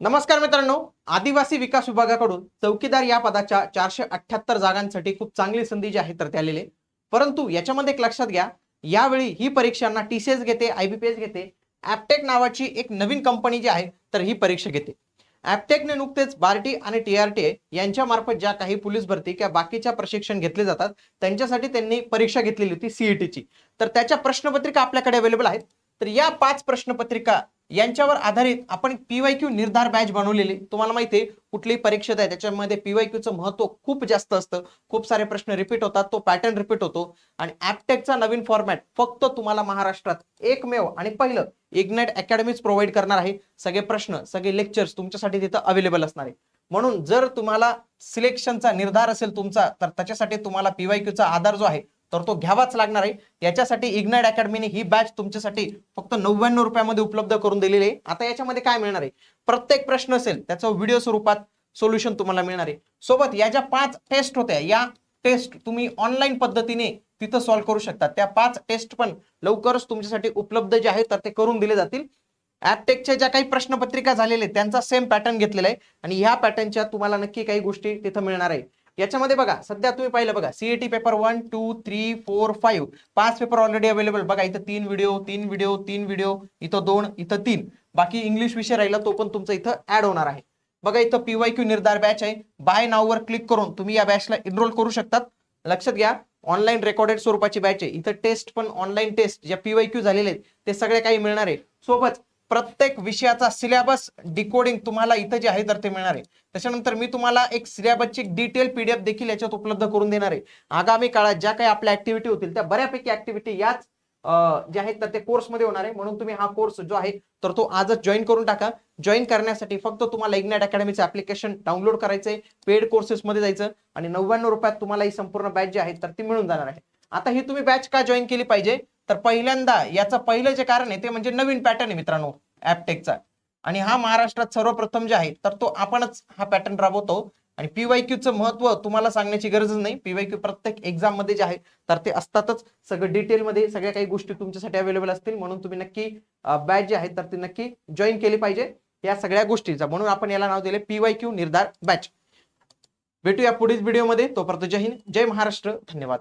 नमस्कार मित्रांनो, आदिवासी विकास विभागाकडून चौकीदार या पदाच्या 478 जागांसाठी खूप चांगली संधी जी आहे तर ती आलेली आहे. परंतु याच्यामध्ये एक लक्षात घ्या, यावेळी ही परीक्षांना टीसीएस घेते, आयबीपीएस घेते, ॲप्टेक नावाची एक नवीन कंपनी जी आहे तर ही परीक्षा घेते. ॲप्टेकने नुकतेच बार्टी आणि टीआरटी यांच्या मार्फत ज्या काही पोलीस भरती किंवा बाकीच्या प्रशिक्षण घेतले जातात त्यांच्यासाठी त्यांनी परीक्षा घेतलेली होती सीईटीची. तर त्याच्या प्रश्नपत्रिका आपल्याकडे अवेलेबल आहेत. तर या 5 प्रश्नपत्रिका यांच्यावर आधारित आपण पीवायक्यू निर्धार बॅच बनवलेली. तुम्हाला माहिती आहे कुठलीही परीक्षेत आहे त्याच्यामध्ये पीवायक्यूचं महत्व खूप जास्त असतं. खूप सारे प्रश्न रिपीट होतात, तो पॅटर्न रिपीट होतो आणि ॲप्टेकचा नवीन फॉर्मॅट फक्त तुम्हाला महाराष्ट्रात एकमेव आणि पहिलं इग्नाइट अकॅडमीज प्रोव्हाइड करणार आहे. सगळे प्रश्न, सगळे लेक्चर्स तुमच्यासाठी तिथं अवेलेबल असणार आहे. म्हणून जर तुम्हाला सिलेक्शनचा निर्धार असेल तुमचा, तर त्याच्यासाठी तुम्हाला पीवायक्यूचा आधार जो आहे तर तो घ्यावाच लागणार आहे. याच्यासाठी इग्नाइट अकॅडमीने ही बॅच तुमच्यासाठी फक्त 99 रुपयामध्ये उपलब्ध करून दिलेली आहे. आता याच्यामध्ये काय मिळणार आहे, प्रत्येक प्रश्न असेल त्याचं व्हिडिओ स्वरूपात सोल्युशन तुम्हाला मिळणार आहे. सोबत या ज्या 5 टेस्ट होत्या, या टेस्ट तुम्ही ऑनलाईन पद्धतीने तिथं सॉल्व्ह करू शकता. त्या 5 टेस्ट पण लवकरच तुमच्यासाठी उपलब्ध जे आहे तर ते करून दिले जातील. ॲप्टेकच्या ज्या काही प्रश्नपत्रिका झालेल्या आहेत त्यांचा सेम पॅटर्न घेतलेला आहे आणि ह्या पॅटर्नच्या तुम्हाला नक्की काही गोष्टी तिथं मिळणार आहे. याच्यामध्ये बघा, सध्या तुम्ही पाहिलं बघा, CET paper 1, 2, 3, 4, 5 5 paper already available. बघा इथं 3 व्हिडिओ, 3 व्हिडिओ, 3 व्हिडिओ, इथं 2, इथं 3. बाकी इंग्लिश विषय राहिला तो पण तुमचा इथं ऍड होणार आहे. बघा इथं पीवायक्यू निर्धार बॅच आहे. बाय नाव वर क्लिक करून तुम्ही या बॅचला एनरोल करू शकतात. लक्षात घ्या, ऑनलाईन रेकॉर्डेड स्वरूपाची बॅच आहे. इथं टेस्ट पण ऑनलाईन टेस्ट ज्या पीवायक्यू झालेले आहेत ते सगळे काही मिळणार आहे. सोबत प्रत्येक विषयाचा सिलेबस डिकोडिंग तुम्हाला इथं जे आहे तर ते मिळणार आहे. त्याच्यानंतर मी तुम्हाला एक सिलेबसची डिटेल पीडीएफ देखील याच्यात उपलब्ध करून देणार आहे. आगामी काळात ज्या काही आपल्या ऍक्टिव्हिटी होतील त्या बऱ्यापैकी ऍक्टिव्हिटी याच जे आहेत तर ते कोर्समध्ये होणार आहे. म्हणून तुम्ही हा कोर्स जो आहे तर तो आजच जॉईन करून टाका. जॉईन करण्यासाठी फक्त तुम्हाला इग्नाइट अकॅडमीचं ऍप्लिकेशन डाउनलोड करायचंय, पेड कोर्सेसमध्ये जायचं आणि 99 रुपयात तुम्हाला ही संपूर्ण बॅच जी आहे तर ती मिळून जाणार आहे. आता ही तुम्ही बॅच का जॉईन केली पाहिजे, तर पहिल्यांदा याचं पहिलं जे कारण आहे ते म्हणजे नवीन पॅटर्न आहे मित्रांनो ॲप्टेकचा, आणि हा महाराष्ट्रात सर्वप्रथम जे आहे तर तो आपणच हा पॅटर्न राबवतो. आणि पीवायक्यूचं महत्व तुम्हाला सांगण्याची गरजच नाही. पीवायक्यू प्रत्येक एक्झाम मध्ये जे आहे तर ते असतातच. सगळं डिटेलमध्ये सगळ्या काही गोष्टी तुमच्यासाठी अवेलेबल असतील. म्हणून तुम्ही नक्की बॅच जी आहे तर ती नक्की जॉईन केली पाहिजे या सगळ्या गोष्टीचा. म्हणून आपण याला नाव दिले पीवायक्यू निर्धार बॅच. भेटूया पुढील व्हिडिओमध्ये. तोपर्यंत जय हिंद, जय महाराष्ट्र, धन्यवाद.